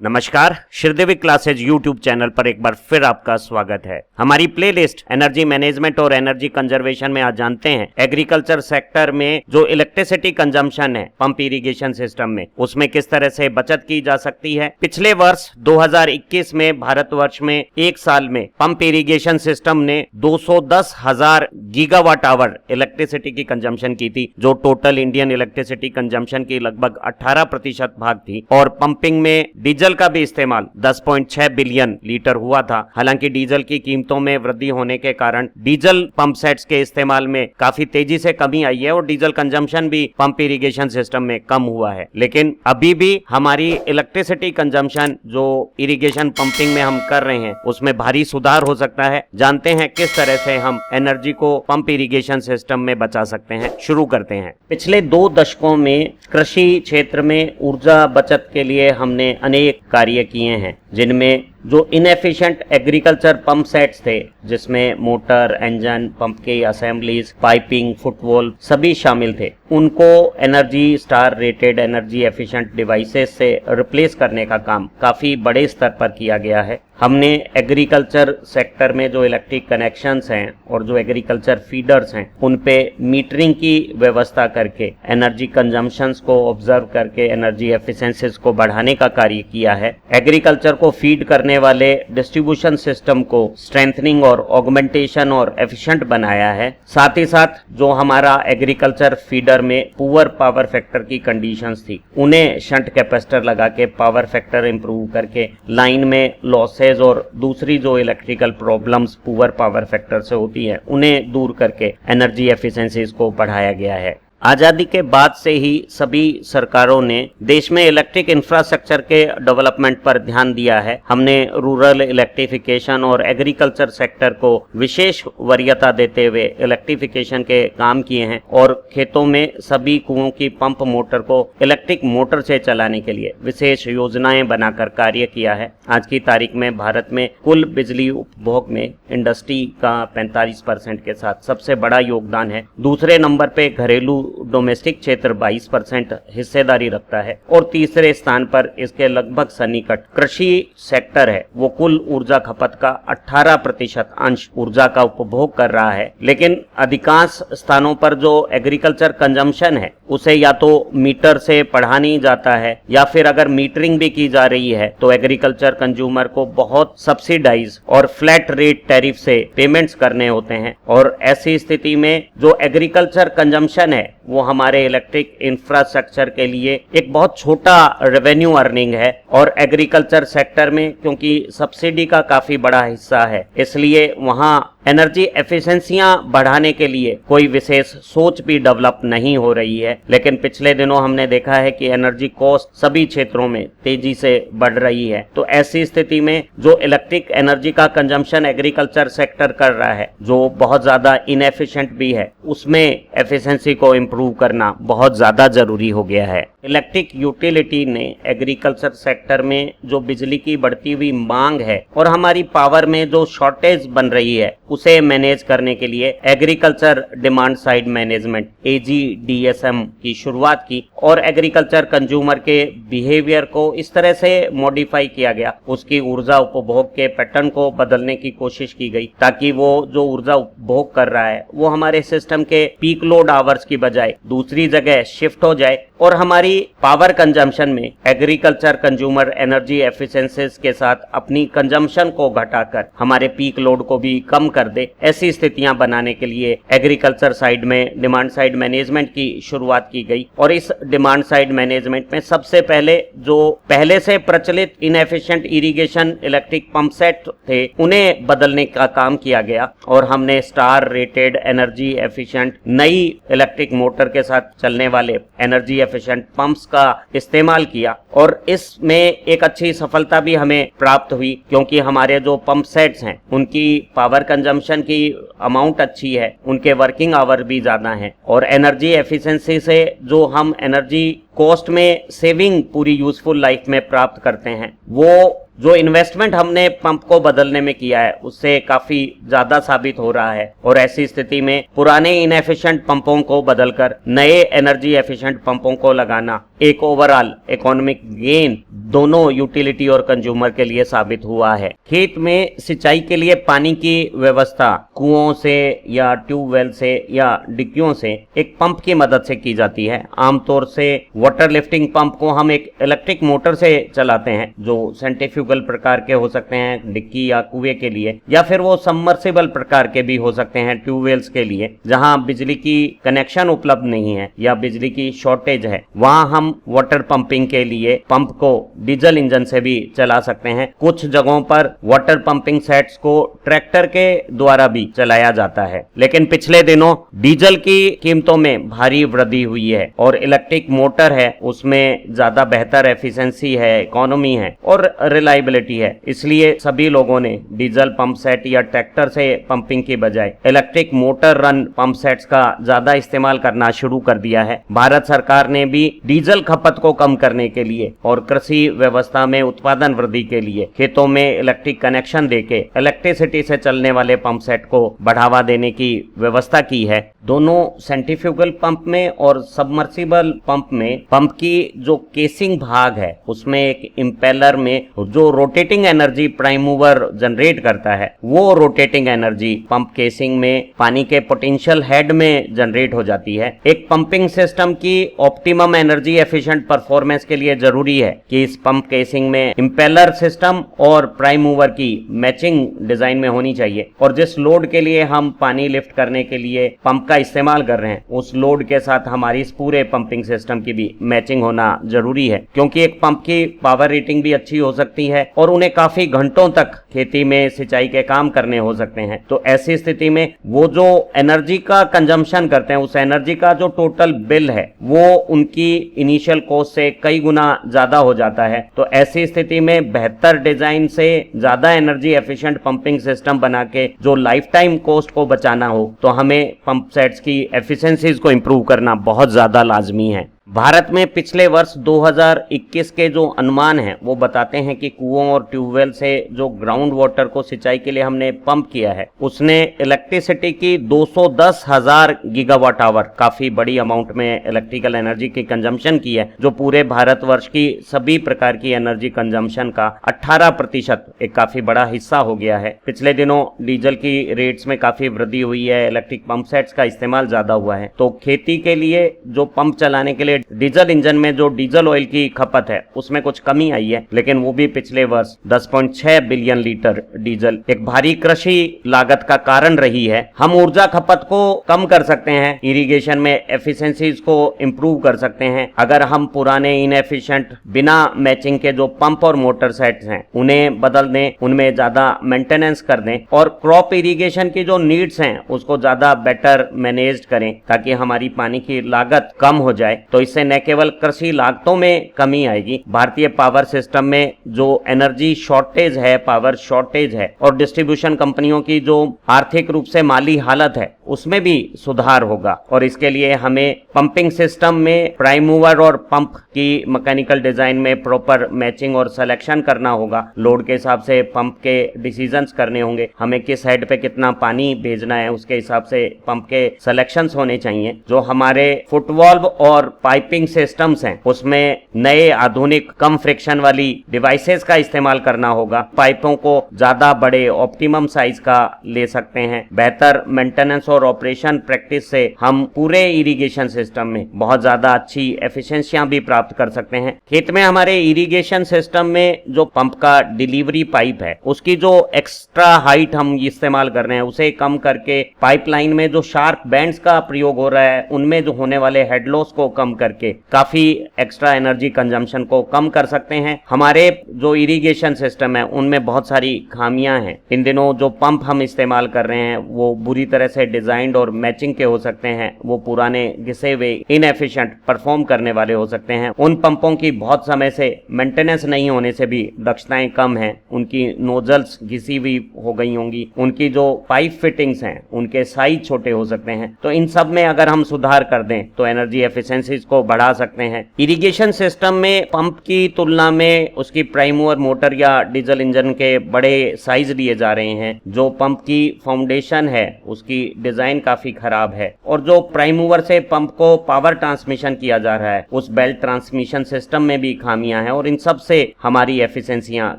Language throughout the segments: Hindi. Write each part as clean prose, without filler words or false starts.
नमस्कार, श्रीदेवी क्लासेज यूट्यूब चैनल पर एक बार फिर आपका स्वागत है। हमारी प्लेलिस्ट एनर्जी मैनेजमेंट और एनर्जी कंजर्वेशन में आज जानते हैं एग्रीकल्चर सेक्टर में जो इलेक्ट्रिसिटी कंजम्पशन है पंप इरिगेशन सिस्टम में, उसमें किस तरह से बचत की जा सकती है। पिछले वर्ष 2021 में भारतवर्ष में एक साल में पंप इरिगेशन सिस्टम ने 210,000 गीगावाट आवर इलेक्ट्रिसिटी की कंजम्पशन की थी, जो टोटल इंडियन इलेक्ट्रिसिटी कंजम्पशन की लगभग 18% भाग थी। और पंपिंग में डीजल का भी इस्तेमाल 10.6 बिलियन लीटर हुआ था। हालांकि डीजल की कीमतों में वृद्धि होने के कारण डीजल पंप सेट्स के इस्तेमाल में काफी तेजी से कमी आई है और डीजल कंजम्पशन भी पंप इरिगेशन सिस्टम में कम हुआ है। लेकिन अभी भी हमारी इलेक्ट्रिसिटी कंजम्पशन जो इरिगेशन पंपिंग में हम कर रहे हैं उसमें भारी सुधार हो सकता है। जानते हैं किस तरह से हम एनर्जी को पंप इरिगेशन सिस्टम में बचा सकते हैं। शुरू करते हैं। पिछले 2 दशकों में कृषि क्षेत्र में ऊर्जा बचत के लिए हमने अनेक कार्य किए हैं, जिनमें जो इनएफिशिएंट एग्रीकल्चर पंप सेट्स थे, जिसमें मोटर, इंजन, पंप की असेंबलीज, पाइपिंग, फुटवॉल्व सभी शामिल थे, उनको energy star rated energy efficient devices से रिप्लेस करने का काम काफी बड़े स्तर पर किया गया है। हमने एग्रीकल्चर सेक्टर में जो इलेक्ट्रिक कनेक्शंस हैं और जो एग्रीकल्चर फीडर्स हैं उन पे मीटरिंग की व्यवस्था करके एनर्जी कंजम्पशंस को ऑब्जर्व करके एनर्जी एफिशिएंसीज को बढ़ाने का कार्य किया है। एग्रीकल्चर को फीड करने वाले डिस्ट्रीब्यूशन सिस्टम को स्ट्रेंथनिंग और ऑगमेंटेशन और एफिशिएंट बनाया है। साथ ही साथ जो हमारा एग्रीकल्चर फीडर में पुअर पावर फैक्टर की कंडीशंस थी, उन्हें शंट कैपेसिटर लगा के पावर फैक्टर इंप्रूव करके लाइन में लॉसेज और दूसरी जो electrical problems poor power factor से होती है उन्हें दूर करके एनर्जी एफिशिएंसीज को बढ़ाया गया है। आजादी के बाद से ही सभी सरकारों ने देश में इलेक्ट्रिक इंफ्रास्ट्रक्चर के डेवलपमेंट पर ध्यान दिया है। हमने रूरल इलेक्ट्रिफिकेशन और एग्रीकल्चर सेक्टर को विशेष वरीयता देते हुए इलेक्ट्रिफिकेशन के काम किए हैं और खेतों में सभी कुओं की पंप मोटर को इलेक्ट्रिक मोटर से चलाने के लिए विशेष योजनाएं बनाकर कार्य किया है। आज की तारीख में भारत में कुल बिजली उपभोग में इंडस्ट्री का 45% के साथ सबसे बड़ा योगदान है। दूसरे नंबर पे घरेलू डोमेस्टिक क्षेत्र 22% हिस्सेदारी रखता है और तीसरे स्थान पर इसके लगभग सन्निकट कृषि सेक्टर है। वो कुल ऊर्जा खपत का 18% अंश ऊर्जा का उपभोग कर रहा है। लेकिन अधिकांश स्थानों पर जो एग्रीकल्चर कंजम्पशन है उसे या तो मीटर से पढ़ा नहीं जाता है या फिर अगर मीटरिंग भी की जा रही है तो एग्रीकल्चर कंज्यूमर को बहुत सब्सिडाइज और फ्लैट रेट टैरिफ से पेमेंट्स करने होते हैं। और ऐसी स्थिति में जो एग्रीकल्चर कंजम्पशन है वो हमारे इलेक्ट्रिक इंफ्रास्ट्रक्चर के लिए एक बहुत छोटा रेवेन्यू अर्निंग है। और एग्रीकल्चर सेक्टर में क्योंकि सब्सिडी का काफी बड़ा हिस्सा है, इसलिए वहां एनर्जी एफिशिएंसियां बढ़ाने के लिए कोई विशेष सोच भी डेवलप नहीं हो रही है। लेकिन पिछले दिनों हमने देखा है कि एनर्जी कॉस्ट सभी क्षेत्रों में तेजी से बढ़ रही है। तो ऐसी स्थिति में जो इलेक्ट्रिक एनर्जी का कंजम्पशन एग्रीकल्चर सेक्टर कर रहा है, जो बहुत ज्यादा इनएफिशिएंट भी है, उसमें एफिशिएंसी को इम्प्रूव करना बहुत ज्यादा जरूरी हो गया है। इलेक्ट्रिक यूटिलिटी ने एग्रीकल्चर सेक्टर में जो बिजली की बढ़ती हुई मांग है और हमारी पावर में जो शॉर्टेज बन रही है उसे मैनेज करने के लिए agriculture demand side management AGDSM की शुरुआत की और एग्रीकल्चर कंज्यूमर के बिहेवियर को इस तरह से मॉडिफाई किया गया, उसकी ऊर्जा उपभोग के पैटर्न को बदलने की कोशिश की गई ताकि वो जो ऊर्जा उपभोग कर रहा है वो हमारे सिस्टम के पीक लोड आवर्स की बजाय दूसरी जगह शिफ्ट हो जाए और हमारी पावर कंजम्पशन में एग्रीकल्चर कंज्यूमर एनर्जी एफिशिएंसीज के साथ अपनी कंजम्पशन को घटाकर हमारे पीक लोड को भी कम कर दे। ऐसी स्थितियां बनाने के लिए एग्रीकल्चर साइड में डिमांड साइड मैनेजमेंट की शुरुआत की गई और इस डिमांड साइड मैनेजमेंट में सबसे पहले जो पहले से प्रचलित inefficient irrigation electric pump set थे उन्हें बदलने का काम किया गया और हमने स्टार रेटेड एनर्जी एफिशिएंट नई इलेक्ट्रिक मोटर के साथ चलने वाले एनर्जी एफिशिएंट पंप्स का इस्तेमाल किया और इसमें एक अच्छी सफलता भी हमें प्राप्त हुई क्योंकि हमारे जो पंप सेट्स हैं उनकी पावर कंजम्पशन की अमाउंट अच्छी है, उनके वर्किंग आवर भी ज्यादा हैं और एनर्जी एफिशिएंसी से जो हम एनर्जी कॉस्ट में सेविंग पूरी यूजफुल लाइफ में प्राप्त करते हैं, वो जो इन्वेस्टमेंट हमने पंप को बदलने में किया है उससे काफी ज्यादा साबित हो रहा है। और ऐसी स्थिति में पुराने इनएफिशिएंट पंपों को बदलकर नए एनर्जी एफिशिएंट पंपों को लगाना एक ओवरऑल इकोनॉमिक गेन दोनों यूटिलिटी और कंज्यूमर के लिए साबित हुआ है। खेत में सिंचाई के लिए पानी की व्यवस्था कुओं से या ट्यूबवेल से या डिक्कियों से एक पंप की मदद से की जाती है। आमतौर से वाटर लिफ्टिंग पंप को हम एक इलेक्ट्रिक मोटर से चलाते हैं, जो सेंट्रीफ्यूगल प्रकार के हो सकते हैं डिक्की या कुएं के लिए, या फिर वो सबमर्सिबल प्रकार के भी हो सकते हैं ट्यूबवेल्स के लिए, जहां बिजली की कनेक्शन उपलब्ध नहीं है या बिजली की शॉर्टेज है। वहां हम वाटर पंपिंग के लिए पंप को डीजल इंजन से भी चला सकते हैं। कुछ जगहों पर वाटर पंपिंग सेट्स को ट्रैक्टर के द्वारा भी चलाया जाता है। लेकिन पिछले दिनों डीजल की कीमतों में भारी वृद्धि हुई है और इलेक्ट्रिक मोटर है उसमें ज्यादा बेहतर एफिशिएंसी है, इकोनॉमी है और रिलायबिलिटी है। इसलिए सभी लोगों ने डीजल पंप सेट या ट्रैक्टर से पंपिंग की बजाय electric motor run pump sets का ज्यादा इस्तेमाल करना शुरू कर दिया है। भारत सरकार ने भी डीजल खपत को कम करने के लिए और कृषि व्यवस्था में उत्पादन वृद्धि के लिए खेतों में इलेक्ट्रिक कनेक्शन देके इलेक्ट्रिसिटी से चलने वाले पंप सेट को बढ़ावा देने की व्यवस्था की है। दोनों सेंट्रीफ्यूगल पंप में और सबमर्सिबल पंप में पंप की जो केसिंग भाग है उसमें एक इंपेलर में जो rotating energy prime mover generate करता है, वो रोटेटिंग एनर्जी पंप केसिंग में पानी के पोटेंशियल हेड में जनरेट हो जाती है। एक पंपिंग सिस्टम की ऑप्टिमम एनर्जी एफिशिएंट परफॉर्मेंस के लिए जरूरी है कि इस पंप केसिंग में इंपेलर सिस्टम और प्राइम मूवर की मैचिंग डिजाइन में होनी चाहिए और जिस लोड के लिए हम पानी लिफ्ट करने के लिए पंप का इस्तेमाल कर रहे हैं उस लोड के साथ हमारी इस पूरे पंपिंग सिस्टम की भी मैचिंग होना जरूरी है, क्योंकि एक पंप की पावर रेटिंग भी अच्छी हो सकती है और उन्हें काफी घंटों तक खेती में सिंचाई के काम करने हो सकते हैं। तो ऐसी स्थिति में वो जो एनर्जी का कंजम्पशन करते हैं उस एनर्जी का जो टोटल बिल है वो उनकी इनिशियल कॉस्ट से कई गुना ज्यादा हो जाता है। तो ऐसी स्थिति में बेहतर डिजाइन से ज्यादा एनर्जी एफिशिएंट पंपिंग सिस्टम बना के जो लाइफ टाइम कॉस्ट को बचाना हो तो हमें पंप सेट्स की एफिशिएंसीज को इंप्रूव करना बहुत ज्यादा लाजमी है। भारत में पिछले वर्ष 2021 के जो अनुमान हैं वो बताते हैं कि कुओं और ट्यूबवेल से जो ग्राउंड वाटर को सिंचाई के लिए हमने पंप किया है उसने इलेक्ट्रिसिटी की 210,000 गीगावाट आवर, काफी बड़ी अमाउंट में इलेक्ट्रिकल एनर्जी की कंजम्पशन की है, जो पूरे भारतवर्ष की सभी प्रकार की एनर्जी कंजम्पशन का 18% एक काफी बड़ा हिस्सा हो गया है। पिछले दिनों डीजल की रेट्स में काफी वृद्धि हुई है, इलेक्ट्रिक पंप सेट्स का इस्तेमाल ज्यादा हुआ है, तो खेती के लिए जो पंप चलाने के लिए डीजल इंजन में जो डीजल ऑयल की खपत है उसमें कुछ कमी आई है, लेकिन वो भी पिछले वर्ष 10.6 बिलियन लीटर डीजल एक भारी कृषि लागत का कारण रही है। हम ऊर्जा खपत को कम कर सकते हैं, इरिगेशन में एफिशिएंसीज को इंप्रूव कर सकते हैं अगर हम पुराने इनएफिशिएंट बिना मैचिंग के जो पंप और मोटर सेट्स हैं उन्हें बदल दें, उनमें ज्यादा मेंटेनेंस कर दें और क्रॉप इरिगेशन की जो नीड्स हैं उसको ज्यादा बेटर मैनेज करें ताकि हमारी पानी की लागत कम हो जाए। तो इससे न केवल कृषि लागतों में कमी आएगी, भारतीय पावर सिस्टम में जो एनर्जी शॉर्टेज है, पावर शॉर्टेज है और डिस्ट्रीब्यूशन कंपनियों की जो आर्थिक रूप से माली हालत है उसमें भी सुधार होगा। और इसके लिए हमें पंपिंग सिस्टम में प्राइम मूवर और पंप की मैकेनिकल डिजाइन में प्रॉपर मैचिंग और सिलेक्शन करना होगा। लोड के हिसाब से पंप के डिसीजंस करने होंगे, हमें किस हेड पे कितना पानी भेजना है उसके हिसाब से पंप के सिलेक्शंस होने चाहिए। जो हमारे फुटवॉल्व और पाइपिंग सिस्टम्स हैं उसमें नए आधुनिक कम फ्रिक्शन वाली डिवाइसेस का इस्तेमाल करना होगा। पाइपों को ज्यादा बड़े ऑप्टिमम साइज का ले सकते हैं। बेहतर मेंटेनेंस और ऑपरेशन प्रैक्टिस से हम पूरे इरिगेशन सिस्टम में बहुत ज्यादा अच्छी एफिशिएंसियां भी प्राप्त कर सकते हैं। खेत में हमारे इरिगेशन सिस्टम में जो पंप का डिलीवरी पाइप है उसकी जो एक्स्ट्रा हाइट हम इस्तेमाल कर रहे हैं उसे कम करके पाइपलाइन में जो शार्प बैंड्स का प्रयोग हो रहा है उनमें जो होने वाले हेड लॉस को कम करके काफी एक्स्ट्रा एनर्जी कंजम्पशन को कम कर सकते हैं। हमारे जो इरिगेशन सिस्टम है उनमें बहुत सारी खामियां हैं। इन दिनों जो पंप हम इस्तेमाल कर रहे हैं वो बुरी तरह से डिजाइंड और मैचिंग के हो सकते हैं, वो पुराने घिसे हुए इनएफिशिएंट परफॉर्म करने वाले हो सकते हैं। उन पंपों की बहुत समय से मेंटेनेंस नहीं होने से भी दक्षताएं कम हैं, उनकी नोजल्स घिसी हुई हो गई होंगी, उनकी जो पाइप फिटिंग्स हैं उनके साइज छोटे हो सकते हैं। तो इन सब में अगर हम सुधार कर दें तो एनर्जी एफिशिएंसीज को बढ़ा सकते हैं। इरिगेशन सिस्टम में पंप की तुलना में उसकी प्राइम मूवर मोटर या डीजल इंजन के बड़े साइज लिए जा रहे हैं। जो पंप की फाउंडेशन है उसकी डिजाइन डिजाइन काफी खराब है, और जो प्राइम मूवर से पंप को पावर ट्रांसमिशन किया जा रहा है उस बेल्ट ट्रांसमिशन सिस्टम में भी खामियां हैं, और इन सब से हमारी एफिशिएंसियां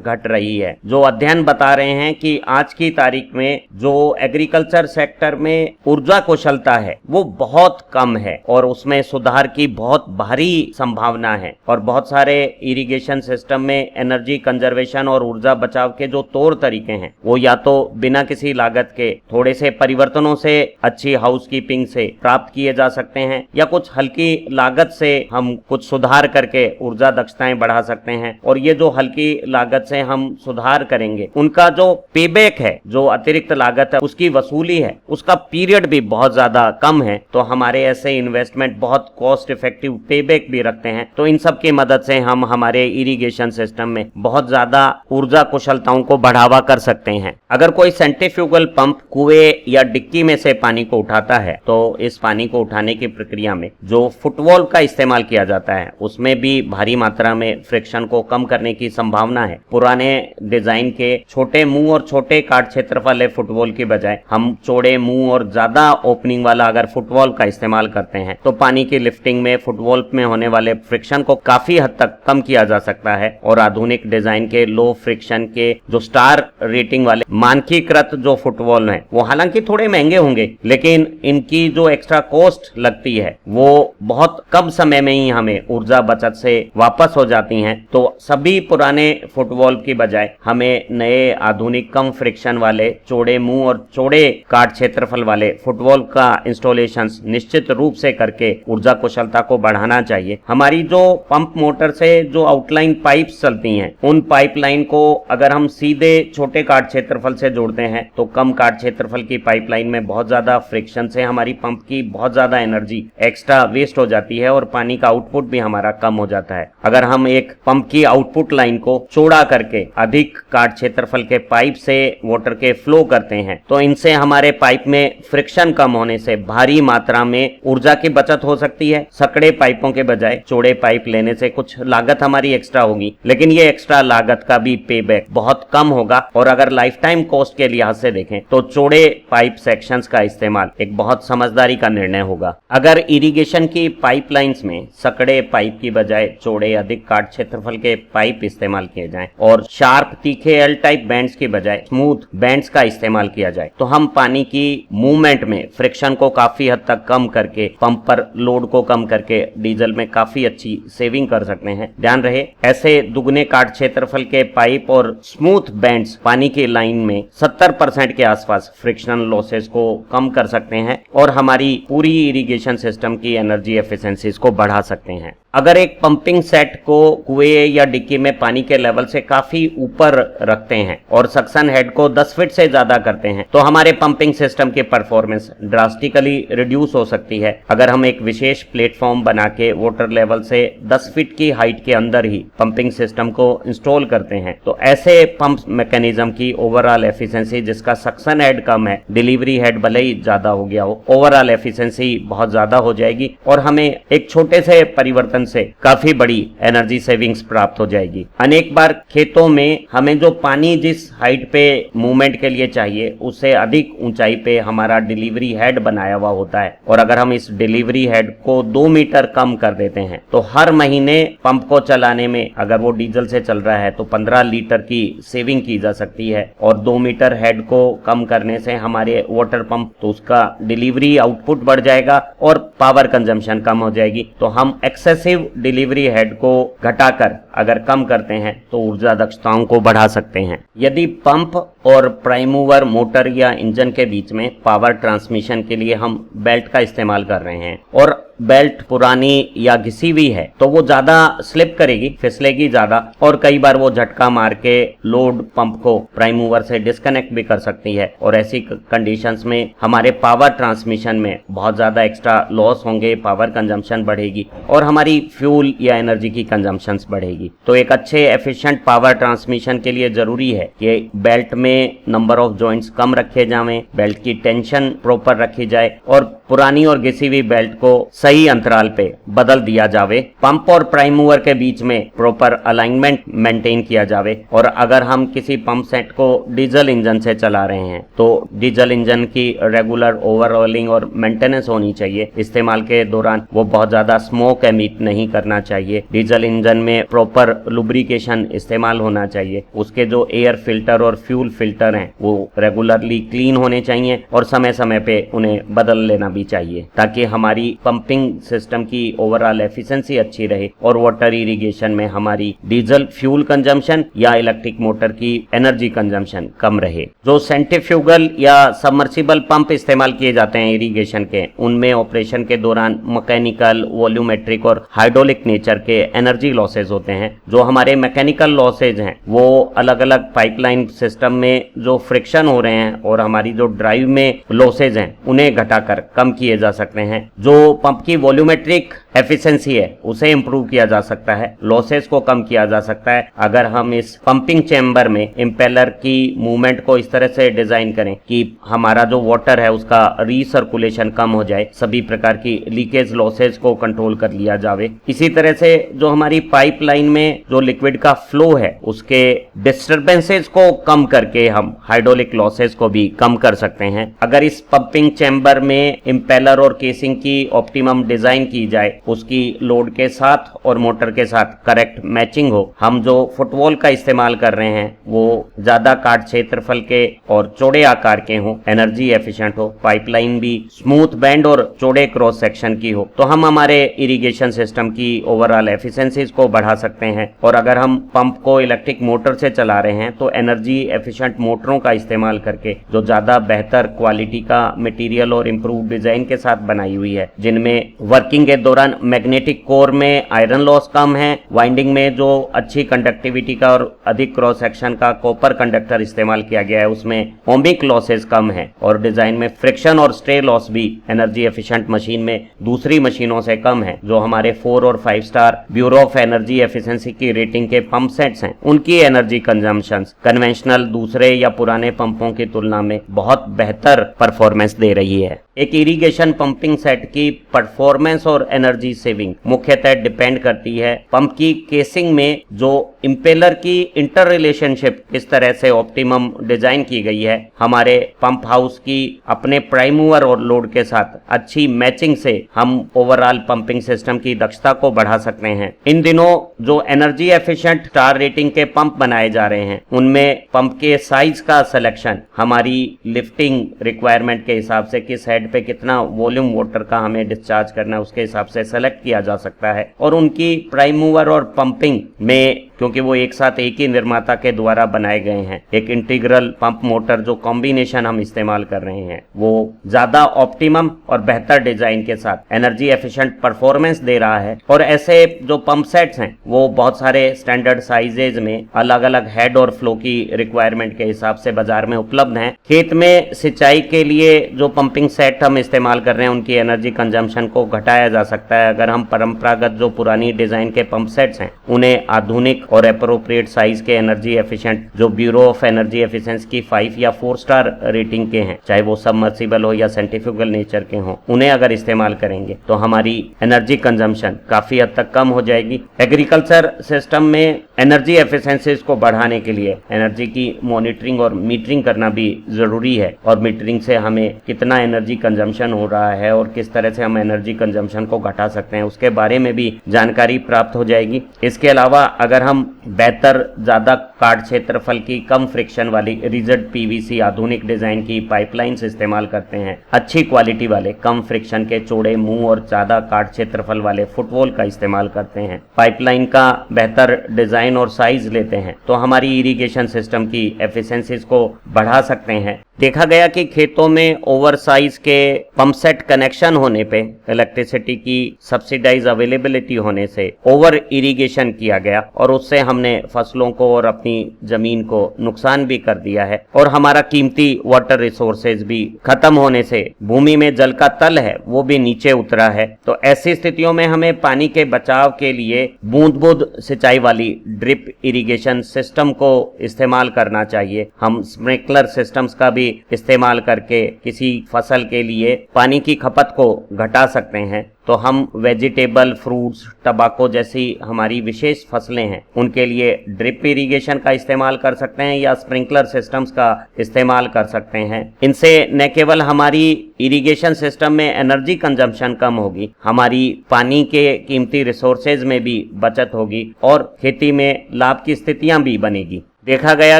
घट रही है। जो अध्ययन बता रहे हैं कि आज की तारीख में जो एग्रीकल्चर सेक्टर में ऊर्जा कुशलता है वो बहुत कम है, और उसमें सुधार की बहुत भारी संभावना है। और बहुत सारे इरिगेशन सिस्टम में एनर्जी कंजर्वेशन और ऊर्जा बचाव के जो तौर तरीके हैं वो या तो बिना किसी लागत के थोड़े से परिवर्तनों से, अच्छी हाउसकीपिंग से प्राप्त किए जा सकते हैं, या कुछ हल्की लागत से हम कुछ सुधार करके ऊर्जा दक्षताएं बढ़ा सकते हैं। और ये जो हल्की लागत से हम सुधार करेंगे उनका जो पेबैक है, जो अतिरिक्त लागत है उसकी वसूली है, उसका पीरियड भी बहुत ज्यादा कम है। तो हमारे ऐसे इन्वेस्टमेंट बहुत कॉस्ट इफेक्टिव पेबैक भी रखते हैं। तो इन सब की मदद से हम हमारे इरिगेशन सिस्टम में बहुत ज्यादा ऊर्जा कुशलताओं को बढ़ावा कर सकते हैं। अगर कोई सेंट्रीफ्यूगल पंप कुएं या डिक्की में से पानी को उठाता है तो इस पानी को उठाने की प्रक्रिया में जो फुटवॉल्व का इस्तेमाल किया जाता है उसमें भी भारी मात्रा में फ्रिक्शन को कम करने की संभावना है। पुराने डिजाइन के छोटे मुंह और छोटे काट क्षेत्रफल वाले फुटवॉल की बजाय हम चौड़े मुंह और ज्यादा ओपनिंग वाला अगर फुटवॉल्व का इस्तेमाल करते हैं तो पानी की लिफ्टिंग में फुटवॉल्व में होने वाले फ्रिक्शन को काफी हद तक कम किया जा सकता है। और आधुनिक डिजाइन के लो फ्रिक्शन के जो स्टार रेटिंग वाले मानकीकृत जो फुटवॉल्व हैं वो हालांकि थोड़े महंगे होंगे, लेकिन इनकी जो एक्स्ट्रा कॉस्ट लगती है वो बहुत कम समय में ही हमें ऊर्जा बचत से वापस हो जाती हैं। तो सभी पुराने फुटवॉल्व की बजाय हमें नए आधुनिक कम फ्रिक्शन वाले चौड़े मुंह और चौड़े काट क्षेत्रफल वाले फुटवॉल्व का इंस्टॉलेशन निश्चित रूप से करके ऊर्जा कुशलता को बढ़ाना चाहिए। हमारी जो पंप मोटर से जो आउटलाइन पाइप्स चलती हैं उन पाइपलाइन को अगर हम सीधे छोटे काट क्षेत्रफल से जोड़ते हैं तो कम काट क्षेत्रफल की पाइपलाइन में बहुत ज्यादा फ्रिक्शन से हमारी पंप की बहुत ज्यादा एनर्जी एक्स्ट्रा वेस्ट हो जाती है और पानी का आउटपुट भी हमारा कम हो जाता है। अगर हम एक पंप की आउटपुट लाइन को चौड़ा करके अधिक काट क्षेत्रफल के पाइप से वाटर के फ्लो करते हैं तो इनसे हमारे पाइप में फ्रिक्शन कम होने से भारी मात्रा में ऊर्जा की बचत हो सकती है। सकड़े पाइपों के बजाय चौड़े पाइप लेने से कुछ लागत हमारी एक्स्ट्रा होगी, लेकिन ये एक्स्ट्रा लागत का भी पेबैक बहुत कम होगा। और अगर लाइफ टाइम कॉस्ट के लिहाज से देखें तो चौड़े पाइप सेक्शंस का इस्तेमाल एक बहुत समझदारी का निर्णय होगा। अगर इरिगेशन की पाइपलाइंस में सकड़े पाइप की बजाय चौड़े अधिक काट क्षेत्रफल के पाइप इस्तेमाल किए जाएं और शार्प तीखे एल टाइप बैंड्स की बजाय स्मूथ बैंड्स का इस्तेमाल किया जाए तो हम पानी की मूवमेंट में फ्रिक्शन को काफी हद तक कम करके पंप पर लोड को कम करके डीजल में काफी अच्छी सेविंग कर सकते हैं। ध्यान रहे, ऐसे दुगने काट क्षेत्रफल के पाइप और स्मूथ बैंड्स पानी की लाइन में 70% के आसपास फ्रिक्शनल लॉसेस को कम कर सकते हैं और हमारी पूरी इरिगेशन सिस्टम की एनर्जी एफिशिएंसीज को बढ़ा सकते हैं। अगर एक पंपिंग सेट को कुएं या डिक्की में पानी के लेवल से काफी ऊपर रखते हैं और सक्शन हेड को 10 फीट से ज्यादा करते हैं तो हमारे पंपिंग सिस्टम की परफॉर्मेंस ड्रास्टिकली रिड्यूस हो सकती है। अगर हम एक विशेष प्लेटफॉर्म बना के वाटर लेवल से 10 फीट की हाइट के अंदर ही पंपिंग सिस्टम को इंस्टॉल करते हैं तो ऐसे पंप मैकेनिज्म की ओवरऑल एफिशिएंसी, जिसका सक्शन हेड कम है, डिलीवरी हेड भले ही ज्यादा हो गया हो, ओवरऑल एफिशिएंसी बहुत ज्यादा हो जाएगी और हमें एक छोटे से परिवर्तन से काफी बड़ी एनर्जी सेविंग्स प्राप्त हो जाएगी। अनेक बार खेतों में हमें जो पानी जिस हाइट पे मूवमेंट के लिए चाहिए उससे अधिक ऊंचाई पे हमारा डिलीवरी हेड बनाया हुआ होता है और अगर हम इस डिलीवरी हेड को 2 मीटर कम कर देते हैं तो हर महीने पंप को चलाने में, अगर वो डीजल से चल रहा है तो 15 लीटर की सेविंग की जा सकती है। और 2 मीटर हेड को कम करने से हमारे वाटर पंप तो उसका डिलीवरी आउटपुट बढ़ जाएगा और पावर कंजम्पशन कम हो जाएगी। तो हम एक्सेसिव डिलीवरी हेड को घटाकर अगर कम करते हैं तो ऊर्जा दक्षताओं को बढ़ा सकते हैं। यदि पंप और प्राइम मूवर मोटर या इंजन के बीच में पावर ट्रांसमिशन के लिए हम बेल्ट का इस्तेमाल कर रहे हैं और बेल्ट पुरानी या घिसी हुई है तो वो ज्यादा स्लिप करेगी, फिसलेगी ज्यादा और कई बार वो झटका मार के लोड पंप को प्राइम मूवर से डिस्कनेक्ट भी कर सकती है और ऐसी कंडीशंस में हमारे पावर ट्रांसमिशन में बहुत ज्यादा एक्स्ट्रा लॉस होंगे, पावर कंजम्पशन बढ़ेगी और हमारी फ्यूल या एनर्जी की कंजम्पशन बढ़ेगी। जाएगी। तो एक अच्छे एफिशिएंट पावर ट्रांसमिशन के लिए जरूरी है कि बेल्ट में नंबर ऑफ जॉइंट्स कम रखे जाएं, बेल्ट की टेंशन प्रॉपर रखी जाए और पुरानी और घिसी हुई बेल्ट को सही अंतराल पे बदल दिया जावे। पंप और प्राइम मूवर के बीच में प्रॉपर अलाइनमेंट मेंटेन किया जावे। और अगर हम किसी पंप सेट को डीजल इंजन से चला रहे हैं तो डीजल इंजन की रेगुलर ओवरऑलिंग और मेंटेनेंस होनी चाहिए। इस्तेमाल के दौरान वो बहुत ज्यादा स्मोक एमिट नहीं करना चाहिए। डीजल इंजन में प्रॉपर लुब्रिकेशन इस्तेमाल होना चाहिए। उसके जो एयर फिल्टर और फ्यूल फिल्टर हैं वो रेगुलरली क्लीन होने चाहिए और समय समय पे उन्हें बदल लेना भी चाहिए, ताकि हमारी पंपिंग सिस्टम की ओवरऑल एफिशिएंसी अच्छी रहे और वाटर इरिगेशन में हमारी डीजल फ्यूल कंजम्पशन या इलेक्ट्रिक मोटर की एनर्जी कंजम्पशन कम रहे। जो सेंट्रीफ्यूगल या सबमर्सिबल पंप इस्तेमाल किए जाते हैं इरिगेशन के, उनमें ऑपरेशन के दौरान मैकेनिकल, वॉल्यूमेट्रिक और हाइड्रोलिक नेचर के एनर्जी लॉसेज होते हैं। जो हमारे मैकेनिकल लॉसेज हैं वो अलग अलग पाइपलाइन सिस्टम में जो फ्रिक्शन हो रहे हैं और हमारी जो ड्राइव में लॉसेज हैं उन्हें घटाकर कम किए जा सकते हैं। जो पंप की वॉल्यूमेट्रिक एफिशिएंसी है उसे इंप्रूव किया जा सकता है, लॉसेस को कम किया जा सकता है अगर हम इस पंपिंग चेंबर में इंपेलर की मूवमेंट को इस तरह से डिजाइन करें कि हमारा जो वाटर है उसका रीसर्कुलेशन कम हो जाए, सभी प्रकार की लीकेज लॉसेस को कंट्रोल कर लिया जावे। इसी तरह से जो हमारी पाइपलाइन में जो लिक्विड का फ्लो है उसके डिस्टर्बेंसेस को कम करके हम हाइड्रोलिक लॉसेस को भी कम कर सकते हैं। अगर इस पंपिंग चेंबर में इंपेलर और केसिंग की ऑप्टिमम डिजाइन की जाए, उसकी लोड के साथ और मोटर के साथ करेक्ट मैचिंग हो, हम जो फुटवॉल का इस्तेमाल कर रहे हैं वो ज्यादा काट क्षेत्रफल के और चौड़े आकार के हो, एनर्जी एफिशिएंट हो, पाइपलाइन भी स्मूथ बैंड और चौड़े क्रॉस सेक्शन की हो, तो हम हमारे इरिगेशन सिस्टम की ओवरऑल एफिशिएंसीज को बढ़ा सकते हैं। और अगर हम पंप को इलेक्ट्रिक मोटर से चला रहे हैं तो एनर्जी एफिशिएंट मोटरों का इस्तेमाल करके जो ज्यादा बेहतर क्वालिटी का मटेरियल और इंप्रूव डिजाइन के साथ बनाई हुई है, जिनमें वर्किंग के दौरान मैग्नेटिक कोर में आयरन लॉस कम है, वाइंडिंग में जो अच्छी कंडक्टिविटी का और अधिक क्रॉस सेक्शन का कॉपर कंडक्टर इस्तेमाल किया गया है उसमें ओमिक लॉसेस कम है और डिजाइन में फ्रिक्शन और स्ट्रे लॉस भी एनर्जी एफिशिएंट मशीन में दूसरी मशीनों से कम है। जो हमारे 4 और 5 star bureau of energy efficiency की रेटिंग के पंप सेट्स हैं उनकी एनर्जी कंजम्पशन कन्वेंशनल दूसरे या पुराने पंपों की तुलना में बहुत बेहतर परफॉर्मेंस दे रही है। एक इरिगेशन पंपिंग सेट की परफॉर्मेंस और एनर्जी सेविंग मुख्यतः डिपेंड करती है पंप की केसिंग में जो इंपेलर की इंटर रिलेशनशिप किस तरह से ऑप्टिमम डिजाइन की गई है। हमारे पंप हाउस की अपने प्राइम मूवर और लोड के साथ अच्छी मैचिंग से हम ओवरऑल पंपिंग सिस्टम की दक्षता को बढ़ा सकते हैं। इन दिनों जो एनर्जी एफिशिएंट स्टार रेटिंग के पंप बनाए जा रहे हैं उनमें पंप के साइज का सिलेक्शन हमारी लिफ्टिंग रिक्वायरमेंट के हिसाब से किस हेड पे कितना वॉल्यूम वाटर का हमें डिस्चार्ज करना है उसके हिसाब से सेलेक्ट किया जा सकता है। और उनकी प्राइम मूवर और पंपिंग में क्योंकि वो एक साथ एक ही निर्माता के द्वारा बनाए गए हैं, एक इंटीग्रल पंप मोटर जो कॉम्बिनेशन हम इस्तेमाल कर रहे हैं वो ज्यादा ऑप्टिमम और बेहतर डिजाइन के साथ एनर्जी एफिशिएंट परफॉर्मेंस दे रहा है। और ऐसे जो पंप सेट्स हैं वो बहुत सारे स्टैंडर्ड साइजेज में अलग अलग हेड और फ्लो की रिक्वायरमेंट के हिसाब से बाजार में उपलब्ध हैं। खेत में सिंचाई के लिए जो पंपिंग सेट हम इस्तेमाल कर रहे हैं उनकी एनर्जी कंजम्पशन को घटाया जा सकता है अगर हम परंपरागत जो पुरानी डिजाइन के पंप सेट्स हैं उन्हें आधुनिक और एप्रोप्रिएट साइज के एनर्जी एफिशिएंट जो ब्यूरो ऑफ एनर्जी एफिशिएंसी की 5 या 4 स्टार रेटिंग के हैं, चाहे वो सबमर्सिबल हो या सेंट्रीफ्यूगल नेचर के हों, उन्हें अगर इस्तेमाल करेंगे तो हमारी एनर्जी कंजम्पशन काफी हद तक कम हो जाएगी। एग्रीकल्चर सिस्टम में एनर्जी एफिशिएंसीज को बढ़ाने के लिए एनर्जी की मॉनिटरिंग और मीटरिंग करना भी जरूरी है और मीटरिंग से हमें कितना एनर्जी कंजम्पशन हो रहा है और किस तरह से हम एनर्जी कंजम्पशन को घटा सकते हैं उसके बारे में भी जानकारी प्राप्त हो जाएगी। इसके अलावा अगर हम बेहतर ज्यादा काट क्षेत्रफल की कम फ्रिक्शन वाली रिजिड पीवीसी आधुनिक डिजाइन की पाइपलाइंस इस्तेमाल करते हैं, अच्छी क्वालिटी वाले कम फ्रिक्शन के चौड़े मुंह और ज्यादा काट क्षेत्रफल वाले फुटवॉल का इस्तेमाल करते हैं, पाइपलाइन का बेहतर डिजाइन और साइज लेते हैं, तो हमारी इरिगेशन सिस्टम की एफिशिएंसीज को बढ़ा सकते हैं। देखा गया कि खेतों में ओवरसाइज के पंप सेट कनेक्शन होने पे, इलेक्ट्रिसिटी की सब्सिडाइज अवेलेबिलिटी होने से ओवर इरिगेशन किया गया और उससे हमने फसलों को और अपनी जमीन को नुकसान भी कर दिया है और हमारा कीमती वाटर रिसोर्सेज भी खत्म होने से भूमि में जल का तल है वो भी नीचे उतरा है। तो ऐसी स्थितियों में हमें पानी के बचाव के लिए बूंद बूंद सिंचाई वाली ड्रिप इरिगेशन सिस्टम को इस्तेमाल करना चाहिए। हम स्प्रिंकलर सिस्टम्स का भी इस्तेमाल करके किसी फसल के लिए पानी की खपत को घटा सकते हैं। तो हम वेजिटेबल, फ्रूट्स, टबाको जैसी हमारी विशेष फसलें हैं उनके लिए ड्रिप इरिगेशन का इस्तेमाल कर सकते हैं या स्प्रिंकलर सिस्टम्स का इस्तेमाल कर सकते हैं। इनसे न केवल हमारी इरिगेशन सिस्टम में एनर्जी कंजम्पशन कम होगी, हमारी पानी के कीमती रिसोर्सेज में भी बचत होगी और खेती में लाभ की स्थितियां भी बनेगी। देखा गया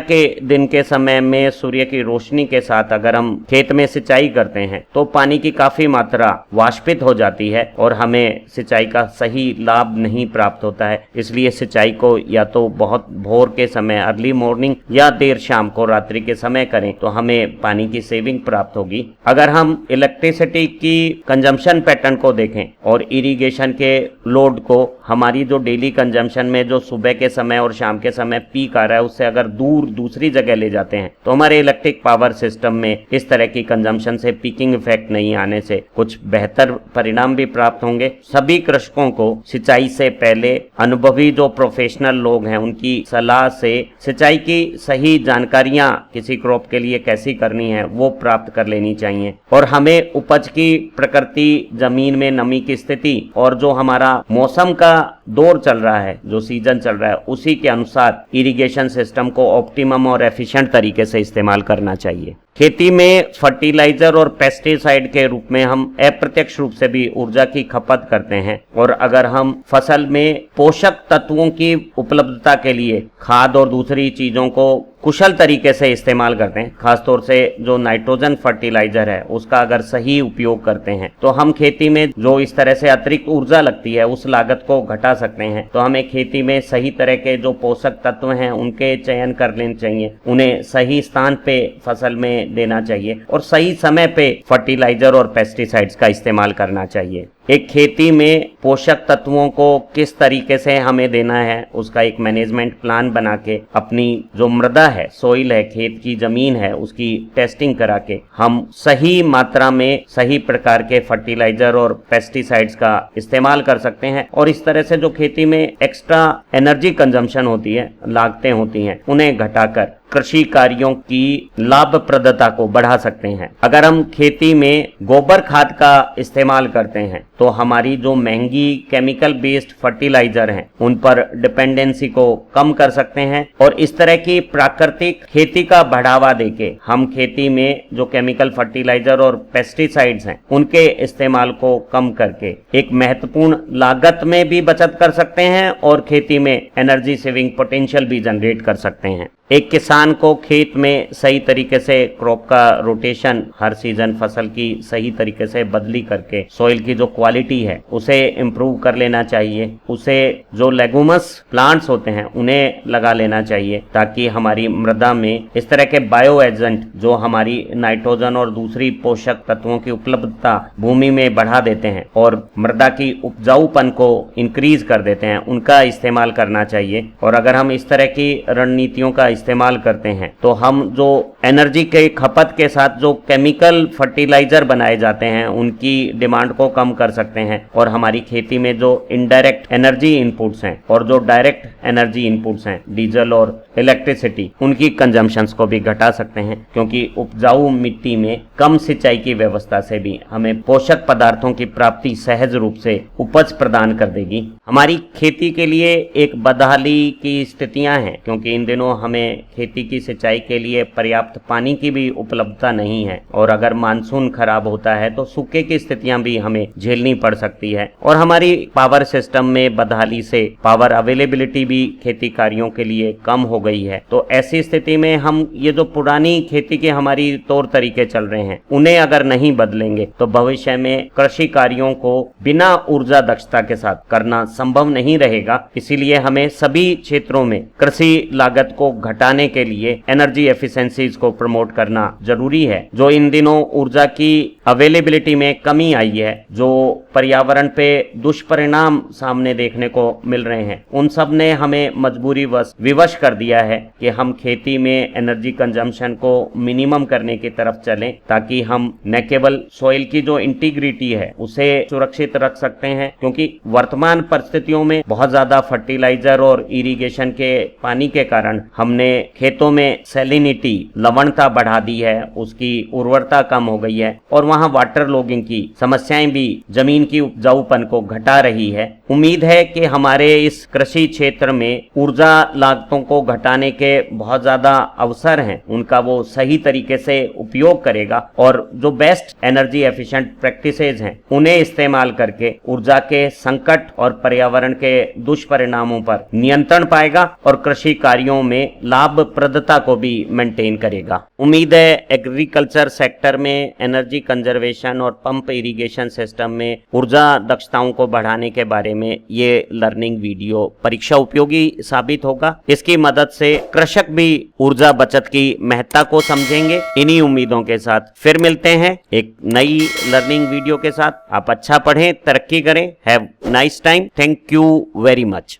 कि दिन के समय में सूर्य की रोशनी के साथ अगर हम खेत में सिंचाई करते हैं तो पानी की काफी मात्रा वाष्पित हो जाती है और हमें सिंचाई का सही लाभ नहीं प्राप्त होता है। इसलिए सिंचाई को या तो बहुत भोर के समय, अर्ली मॉर्निंग, या देर शाम को, रात्रि के समय करें तो हमें पानी की सेविंग प्राप्त होगी। अगर हम इलेक्ट्रिसिटी की कंजम्पशन पैटर्न को देखें और इरिगेशन के लोड को, हमारी जो डेली कंजम्पशन में जो सुबह के समय और शाम के समय पीक आ रहा है उससे अगर दूसरी जगह ले जाते हैं तो हमारे इलेक्ट्रिक पावर सिस्टम में इस तरह की कंजम्पशन से पीकिंग इफेक्ट नहीं आने से कुछ बेहतर परिणाम भी प्राप्त होंगे। सभी कृषकों को सिंचाई से पहले अनुभवी जो प्रोफेशनल लोग हैं उनकी सलाह से सिंचाई की सही जानकारियां किसी क्रॉप के लिए कैसी करनी है वो प्राप्त कर लेनी चाहिए और हमें उपज की प्रकृति, जमीन में नमी की स्थिति और जो हमारा मौसम का दौर चल रहा है, जो सीजन चल रहा है, उसी के अनुसार इरिगेशन सिस्टम को ऑप्टिमम और एफिशिएंट तरीके से इस्तेमाल करना चाहिए। खेती में फर्टिलाइजर और पेस्टिसाइड के रूप में हम अप्रत्यक्ष रूप से भी ऊर्जा की खपत करते हैं और अगर हम फसल में पोषक तत्वों की उपलब्धता के लिए खाद और दूसरी चीजों को कुशल तरीके से इस्तेमाल करते हैं, खासतौर से जो नाइट्रोजन फर्टिलाइजर है उसका अगर सही उपयोग करते हैं तो हम खेती में जो इस तरह से अतिरिक्त ऊर्जा लगती है उस लागत को घटा सकते हैं। तो हमें खेती में सही तरह के जो पोषक तत्व हैं उनके चयन कर लेने चाहिए, उन्हें सही स्थान पे फसल में देना चाहिए और सही समय पे फर्टिलाइजर और पेस्टिसाइड्स का इस्तेमाल करना चाहिए। एक खेती में पोषक तत्वों को किस तरीके से हमें देना है उसका एक मैनेजमेंट प्लान बना के अपनी जो मृदा है, सोइल है, खेत की जमीन है, उसकी टेस्टिंग करा के हम सही मात्रा में सही प्रकार के फर्टिलाइजर और पेस्टिसाइड्स का इस्तेमाल कर सकते हैं और इस तरह से जो खेती में एक्स्ट्रा एनर्जी कंजम्पशन होती है, लागतें होती हैं, उन्हें घटाकर कृषि कार्यों की लाभप्रदता को बढ़ा सकते हैं। अगर हम खेती में गोबर खाद का इस्तेमाल करते हैं तो हमारी जो महंगी केमिकल बेस्ड फर्टिलाइजर हैं उन पर डिपेंडेंसी को कम कर सकते हैं और इस तरह की प्राकृतिक खेती का बढ़ावा देके हम खेती में जो केमिकल फर्टिलाइजर और पेस्टिसाइड्स हैं उनके इस्तेमाल को कम करके एक महत्वपूर्ण लागत में भी बचत कर सकते हैं और खेती में एनर्जी सेविंग पोटेंशियल भी जनरेट कर सकते हैं। एक किसान को खेत में सही तरीके से क्रॉप का रोटेशन, हर सीजन फसल की सही तरीके से बदली करके सॉइल की जो क्वालिटी है उसे इम्प्रूव कर लेना चाहिए। उसे जो लेगुमस प्लांट्स होते हैं उन्हें लगा लेना चाहिए ताकि हमारी मृदा में इस तरह के बायो एजेंट जो हमारी नाइट्रोजन और दूसरी पोषक तत्वों की उपलब्धता भूमि में बढ़ा देते हैं और मृदा की उपजाऊपन को इंक्रीज कर देते हैं, उनका इस्तेमाल करना चाहिए। और अगर हम इस तरह की रणनीतियों का इस्तेमाल करते हैं तो हम जो एनर्जी के खपत के साथ जो केमिकल फर्टिलाइजर बनाए जाते हैं उनकी डिमांड को कम कर सकते हैं और हमारी खेती में जो इनडायरेक्ट एनर्जी इनपुट्स हैं और जो डायरेक्ट एनर्जी इनपुट्स हैं, डीजल और इलेक्ट्रिसिटी, उनकी कंजम्पशंस को भी घटा सकते हैं क्योंकि उपजाऊ मिट्टी में कम सिंचाई की व्यवस्था से भी हमें पोषक पदार्थों की प्राप्ति सहज रूप से उपज प्रदान कर देगी। हमारी खेती के लिए एक बदहाली की स्थितियां हैं क्योंकि इन दिनों हमें खेती की सिंचाई के लिए पर्याप्त पानी की भी उपलब्धता नहीं है और अगर मानसून खराब होता है तो सूखे की स्थितियां भी हमें झेलनी पड़ सकती है और हमारी पावर सिस्टम में बदहाली से पावर अवेलेबिलिटी भी खेती कार्यों के लिए कम हो गई है। तो ऐसी स्थिति में हम ये जो पुरानी खेती के हमारी तौर तरीके चल रहे हैं उन्हें अगर नहीं बदलेंगे तो भविष्य में कृषि कार्यों को बिना ऊर्जा दक्षता के साथ करना संभव नहीं रहेगा। इसीलिए हमें सभी क्षेत्रों में कृषि लागत को घटाने के लिए एनर्जी एफिशिएंसीज को प्रमोट करना जरूरी है। जो इन दिनों ऊर्जा की अवेलेबिलिटी में कमी आई है, जो पर्यावरण पे दुष्परिणाम सामने देखने को मिल रहे हैं, उन सब ने हमें मजबूरीवश विवश कर दिया है कि हम खेती में एनर्जी कंजम्पशन को मिनिमम करने की तरफ चलें, ताकि हम न केवल सॉइल की जो इंटीग्रिटी है उसे सुरक्षित रख सकते हैं, क्योंकि वर्तमान परिस्थितियों में बहुत ज्यादा फर्टिलाइजर और इरिगेशन के पानी के कारण हमने खेतों में सैलिनिटी, लवणता बढ़ा दी है, उसकी उर्वरता कम हो गई है और वहां वाटर लॉगिंग की समस्याएं भी जमीन की उपजाऊपन को घटा रही है। उम्मीद है कि हमारे इस कृषि क्षेत्र में ऊर्जा लागतों को घटाने के बहुत ज्यादा अवसर हैं, उनका वो सही तरीके से उपयोग करेगा और जो बेस्ट एनर्जी एफिशिएंट प्रैक्टिसेज हैं उन्हें इस्तेमाल करके ऊर्जा के संकट और पर्यावरण के दुष्परिणामों पर नियंत्रण पाएगा और कृषि कार्यों में लाभप्रदता को भी मेंटेन करेगा। उम्मीद है एग्रीकल्चर सेक्टर में एनर्जी कंजर्वेशन और पंप इरिगेशन सिस्टम में ऊर्जा दक्षताओं को बढ़ाने के बारे में ये लर्निंग वीडियो परीक्षा उपयोगी साबित होगा। इसकी मदद से कृषक भी ऊर्जा बचत की महत्ता को समझेंगे। इन्हीं उम्मीदों के साथ फिर मिलते हैं एक नई लर्निंग वीडियो के साथ। आप अच्छा पढ़ें, तरक्की करें। Have nice time. Thank you very much.